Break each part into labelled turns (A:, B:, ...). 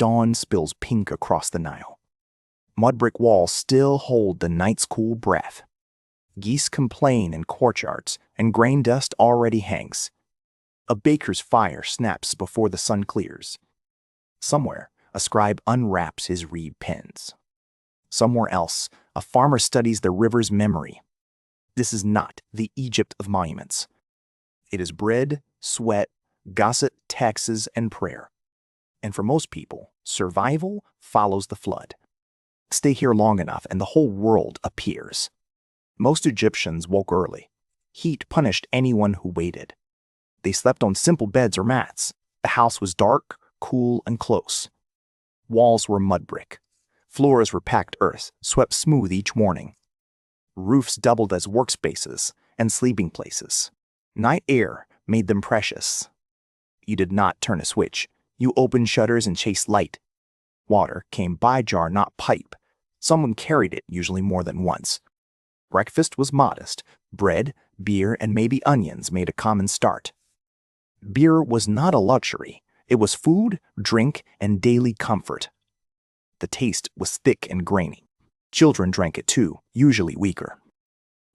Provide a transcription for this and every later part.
A: dawn spills pink across the Nile. Mud brick walls still hold the night's cool breath. Geese complain in courtyards, and grain dust already hangs. A baker's fire snaps before the sun clears. Somewhere, a scribe unwraps his reed pens. Somewhere else, a farmer studies the river's memory. This is not the Egypt of monuments. It is bread, sweat, gossip, taxes, and prayer. And for most people, survival follows the flood. Stay here long enough and the whole world appears. Most Egyptians woke early. Heat punished anyone who waited. They slept on simple beds or mats. The house was dark, cool, and close. Walls were mud brick. Floors were packed earth, swept smooth each morning. Roofs doubled as workspaces and sleeping places. Night air made them precious. You did not turn a switch. You opened shutters and chased light. Water came by jar, not pipe. Someone carried it, usually more than once. Breakfast was modest. Bread, beer, and maybe onions made a common start. Beer was not a luxury. It was food, drink, and daily comfort. The taste was thick and grainy. Children drank it too, usually weaker.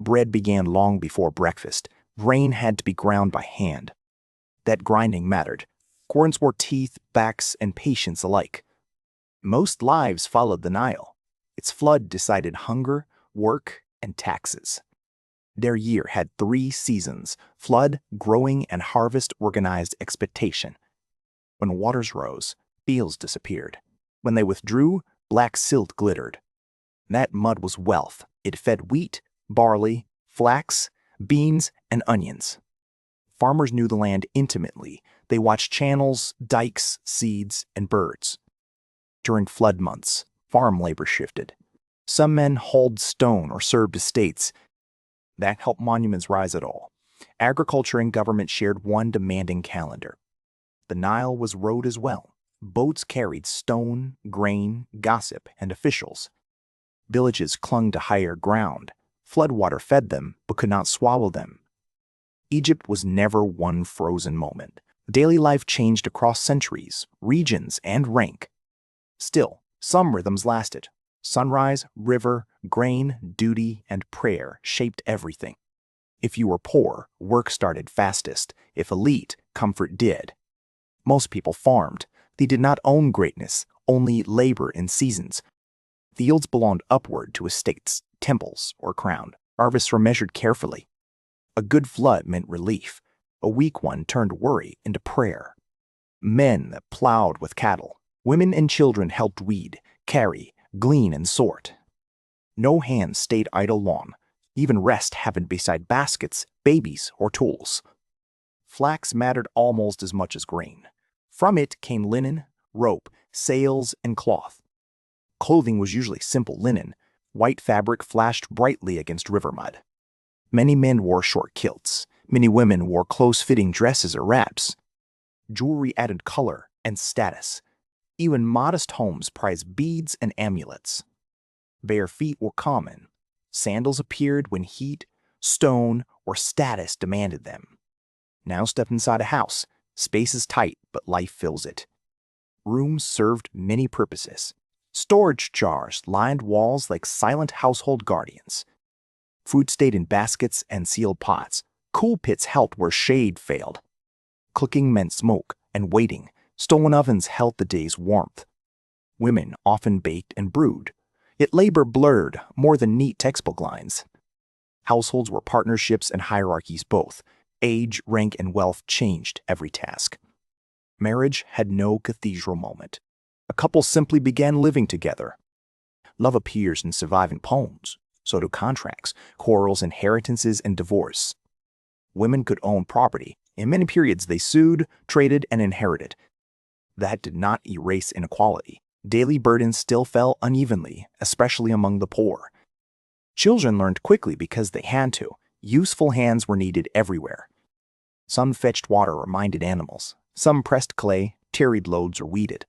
A: Bread began long before breakfast. Grain had to be ground by hand. That grinding mattered. Corns wore teeth, backs, and patience alike. Most lives followed the Nile. Its flood decided hunger, work, and taxes. Their year had 3 seasons: flood, growing, and harvest organized expectation. When waters rose, fields disappeared. When they withdrew, black silt glittered. That mud was wealth. It fed wheat, barley, flax, beans, and onions. Farmers knew the land intimately. They watched channels, dikes, seeds, and birds. During flood months, farm labor shifted. Some men hauled stone or served estates. That helped monuments rise at all. Agriculture and government shared one demanding calendar. The Nile was road as well. Boats carried stone, grain, gossip, and officials. Villages clung to higher ground. Floodwater fed them, but could not swallow them. Egypt was never one frozen moment. Daily life changed across centuries, regions, and rank. Still, some rhythms lasted. Sunrise, river, grain, duty, and prayer shaped everything. If you were poor, work started fastest. If elite, comfort did. Most people farmed. They did not own greatness, only labor in seasons. Fields belonged upward to estates, temples, or crown. Harvests were measured carefully. A good flood meant relief. A weak one turned worry into prayer. Men plowed with cattle. Women and children helped weed, carry, glean, and sort. No hands stayed idle long. Even rest happened beside baskets, babies, or tools. Flax mattered almost as much as grain. From it came linen, rope, sails, and cloth. Clothing was usually simple linen. White fabric flashed brightly against river mud. Many men wore short kilts. Many women wore close-fitting dresses or wraps. Jewelry added color and status. Even modest homes prized beads and amulets. Bare feet were common. Sandals appeared when heat, stone, or status demanded them. Now step inside a house. Space is tight, but life fills it. Rooms served many purposes. Storage jars lined walls like silent household guardians. Food stayed in baskets and sealed pots. Cool pits helped where shade failed. Cooking meant smoke and waiting. Stolen ovens held the day's warmth. Women often baked and brewed. Yet labor blurred more than neat textbook lines. Households were partnerships and hierarchies both. Age, rank, and wealth changed every task. Marriage had no cathedral moment. A couple simply began living together. Love appears in surviving poems. So do contracts, quarrels, inheritances, and divorce. Women could own property. In many periods, they sued, traded, and inherited. That did not erase inequality. Daily burdens still fell unevenly, especially among the poor. Children learned quickly because they had to. Useful hands were needed everywhere. Some fetched water or minded animals. Some pressed clay, carried loads, or weeded.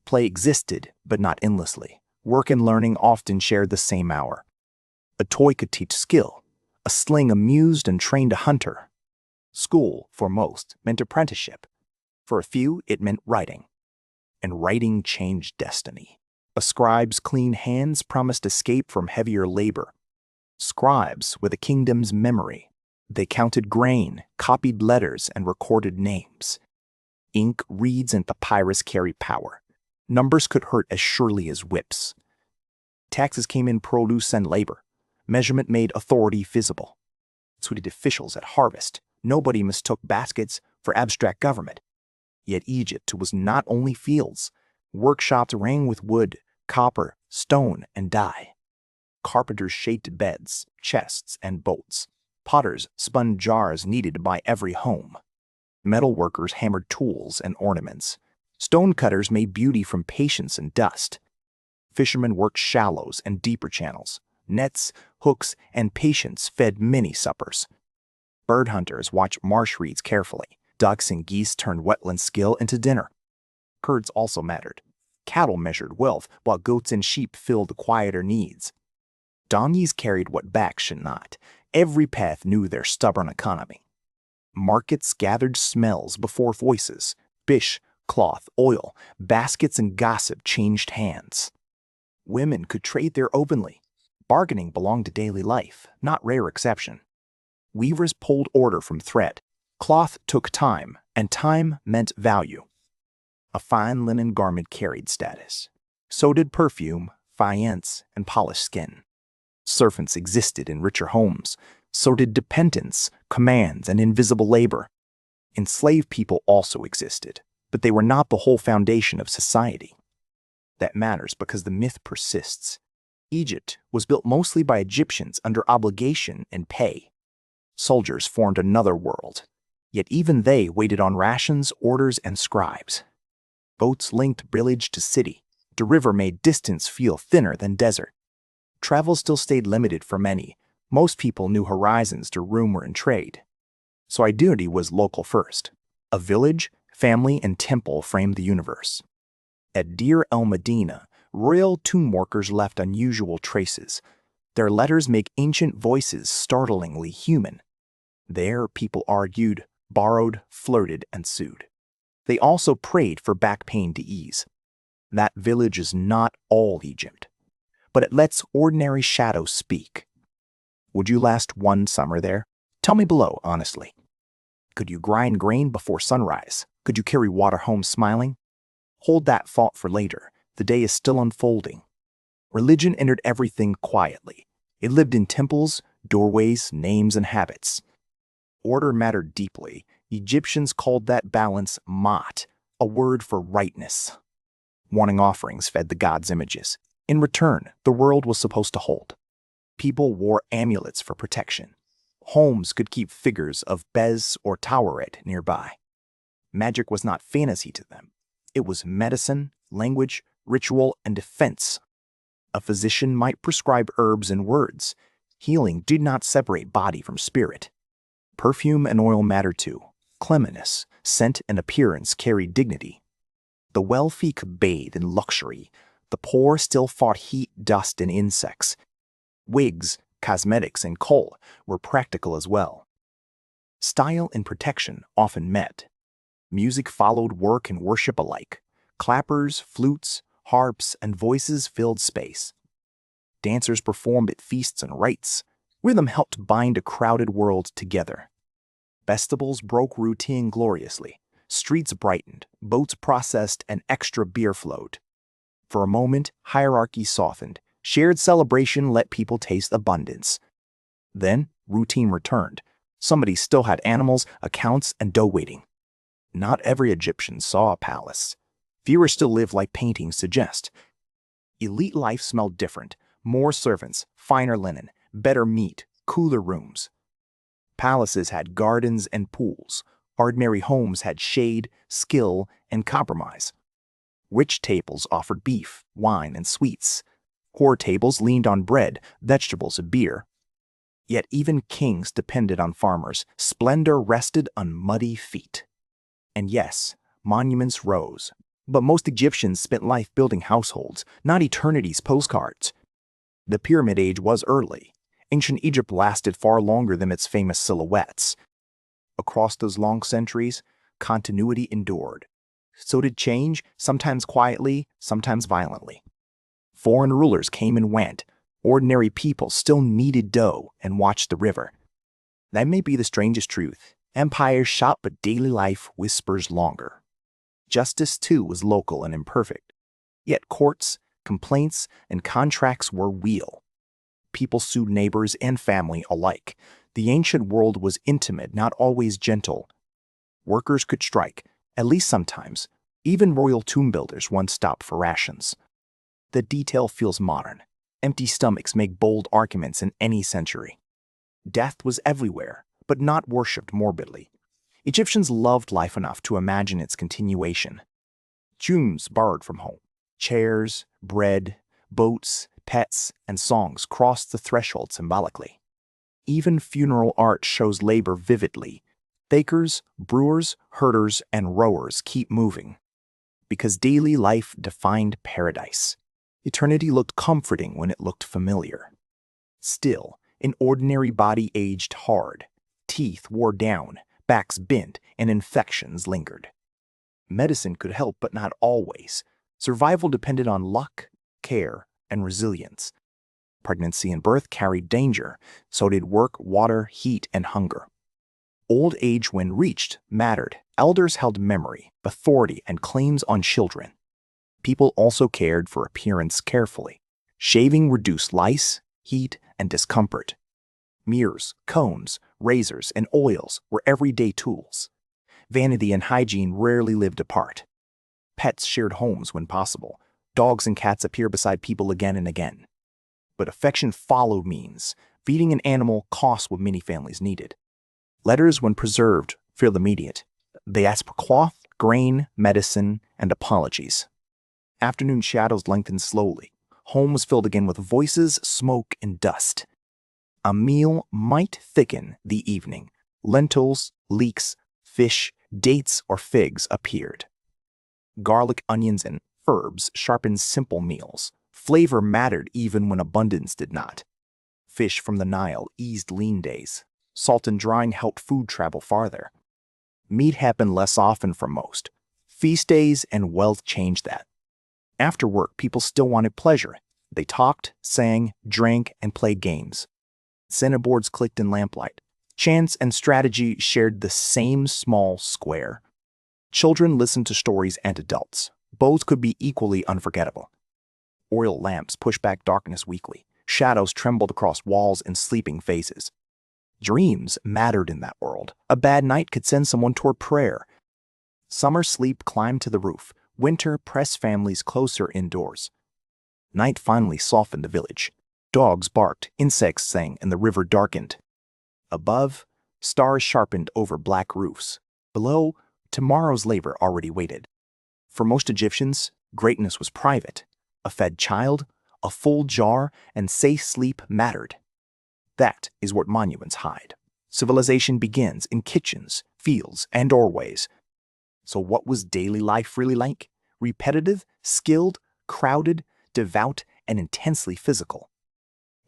A: Play existed, but not endlessly. Work and learning often shared the same hour. A toy could teach skill. A sling amused and trained a hunter. School, for most, meant apprenticeship. For a few, it meant writing. and writing changed destiny. A scribe's clean hands promised escape from heavier labor. Scribes were the kingdom's memory. They counted grain, copied letters, and recorded names. Ink, reeds, and papyrus carried power. Numbers could hurt as surely as whips. Taxes came in produce and labor. Measurement made authority visible. Suited officials at harvest. Nobody mistook baskets for abstract government. Yet Egypt was not only fields. Workshops rang with wood, copper, stone, and dye. Carpenters shaped beds, chests, and boats. Potters spun jars needed by every home. Metal workers hammered tools and ornaments. Stone cutters made beauty from patience and dust. Fishermen worked shallows and deeper channels. Nets, hooks, and patience fed many suppers. Bird hunters watched marsh reeds carefully. Ducks and geese turned wetland skill into dinner. Herds also mattered. Cattle measured wealth, while goats and sheep filled quieter needs. Donkeys carried what backs should not. Every path knew their stubborn economy. Markets gathered smells before voices. Fish, cloth, oil, baskets, and gossip changed hands. Women could trade there openly. Bargaining belonged to daily life, not rare exception. Weavers pulled order from thread. Cloth took time, and time meant value. A fine linen garment carried status. So did perfume, faience, and polished skin. Servants existed in richer homes. So did dependents, commands, and invisible labor. Enslaved people also existed, but they were not the whole foundation of society. That matters because the myth persists. Egypt was built mostly by Egyptians under obligation and pay. Soldiers formed another world, yet even they waited on rations, orders, and scribes. Boats linked village to city. The river made distance feel thinner than desert. Travel still stayed limited for many. Most people knew horizons to rumor and trade. So identity was local first. A village, family, and temple framed the universe. At Deir el-Medina, royal tomb workers left unusual traces. Their letters make ancient voices startlingly human. There, people argued, borrowed, flirted, and sued. They also prayed for back pain to ease. That village is not all Egypt, but it lets ordinary shadows speak. Would you last one summer there? Tell me below, honestly. Could you grind grain before sunrise? Could you carry water home smiling? Hold that thought for later. The day is still unfolding. Religion entered everything quietly. It lived in temples, doorways, names, and habits. Order mattered deeply. Egyptians called that balance mat, a word for rightness. Wanting offerings fed the gods' images. In return, the world was supposed to hold. People wore amulets for protection. Homes could keep figures of Bez or Taweret nearby. Magic was not fantasy to them. It was medicine, language, ritual, and defense. A physician might prescribe herbs and words. Healing did not separate body from spirit. Perfume and oil mattered too. Cleanliness, scent, and appearance carried dignity. The wealthy could bathe in luxury. The poor still fought heat, dust, and insects. Wigs, cosmetics, and kohl were practical as well. Style and protection often met. Music followed work and worship alike. Clappers, flutes, harps, and voices filled space. Dancers performed at feasts and rites. Rhythm helped bind a crowded world together. Festivals broke routine gloriously. Streets brightened, boats processed, and extra beer flowed. For a moment, hierarchy softened. Shared celebration let people taste abundance. Then, routine returned. Somebody still had animals, accounts, and dough waiting. Not every Egyptian saw a palace. Fewer still lived like paintings suggest. Elite life smelled different. More servants, finer linen, better meat, cooler rooms. Palaces had gardens and pools. Ordinary homes had shade, skill, and compromise. Rich tables offered beef, wine, and sweets. Poor tables leaned on bread, vegetables, and beer. Yet even kings depended on farmers. Splendor rested on muddy feet. And yes, monuments rose. But most Egyptians spent life building households, not eternity's postcards. The Pyramid Age was early. Ancient Egypt lasted far longer than its famous silhouettes. Across those long centuries, continuity endured. So did change, sometimes quietly, sometimes violently. Foreign rulers came and went. Ordinary people still kneaded dough and watched the river. That may be the strangest truth. Empires shout, but daily life whispers longer. Justice, too, was local and imperfect. Yet courts, complaints, and contracts were real. People sued neighbors and family alike. The ancient world was intimate, not always gentle. Workers could strike, at least sometimes. Even royal tomb builders once stopped for rations. The detail feels modern. Empty stomachs make bold arguments in any century. Death was everywhere, but not worshipped morbidly. Egyptians loved life enough to imagine its continuation. Tombs borrowed from home. Chairs, bread, boats, pets, and songs crossed the threshold symbolically. Even funeral art shows labor vividly. Bakers, brewers, herders, and rowers keep moving. Because daily life defined paradise. Eternity looked comforting when it looked familiar. Still, an ordinary body aged hard. Teeth wore down, backs bent, and infections lingered. Medicine could help, but not always. Survival depended on luck, care, and resilience. Pregnancy and birth carried danger, so did work, water, heat, and hunger. Old age, when reached, mattered. Elders held memory, authority, and claims on children. People also cared for appearance carefully. Shaving reduced lice, heat, and discomfort. Mirrors, combs, razors, and oils were everyday tools. Vanity and hygiene rarely lived apart. Pets shared homes when possible. Dogs and cats appear beside people again and again. But affection followed means. Feeding an animal cost what many families needed. Letters, when preserved, feel immediate. They asked for cloth, grain, medicine, and apologies. Afternoon shadows lengthened slowly. Home was filled again with voices, smoke, and dust. A meal might thicken the evening. Lentils, leeks, fish, dates, or figs appeared. Garlic, onions, and herbs sharpened simple meals. Flavor mattered even when abundance did not. Fish from the Nile eased lean days. Salt and drying helped food travel farther. Meat happened less often for most. Feast days and wealth changed that. After work, people still wanted pleasure. They talked, sang, drank, and played games. Centerboards clicked in lamplight. Chance and strategy shared the same small square. Children listened to stories and adults. Both could be equally unforgettable. Oil lamps pushed back darkness weakly. Shadows trembled across walls and sleeping faces. Dreams mattered in that world. A bad night could send someone toward prayer. Summer sleep climbed to the roof. Winter pressed families closer indoors. Night finally softened the village. Dogs barked, insects sang, and the river darkened. Above, stars sharpened over black roofs. Below, tomorrow's labor already waited. For most Egyptians, greatness was private. A fed child, a full jar, and safe sleep mattered. That is what monuments hide. Civilization begins in kitchens, fields, and doorways. So what was daily life really like? Repetitive, skilled, crowded, devout, and intensely physical.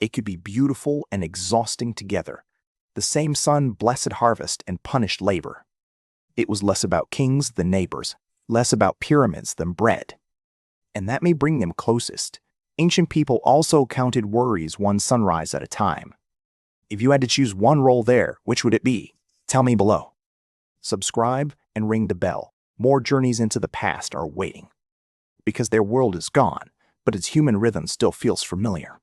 A: It could be beautiful and exhausting together. The same sun blessed harvest and punished labor. It was less about kings than neighbors, less about pyramids than bread. And that may bring them closest. Ancient people also counted worries one sunrise at a time. If you had to choose one role there, which would it be? Tell me below. Subscribe and ring the bell. More journeys into the past are waiting. Because their world is gone, but its human rhythm still feels familiar.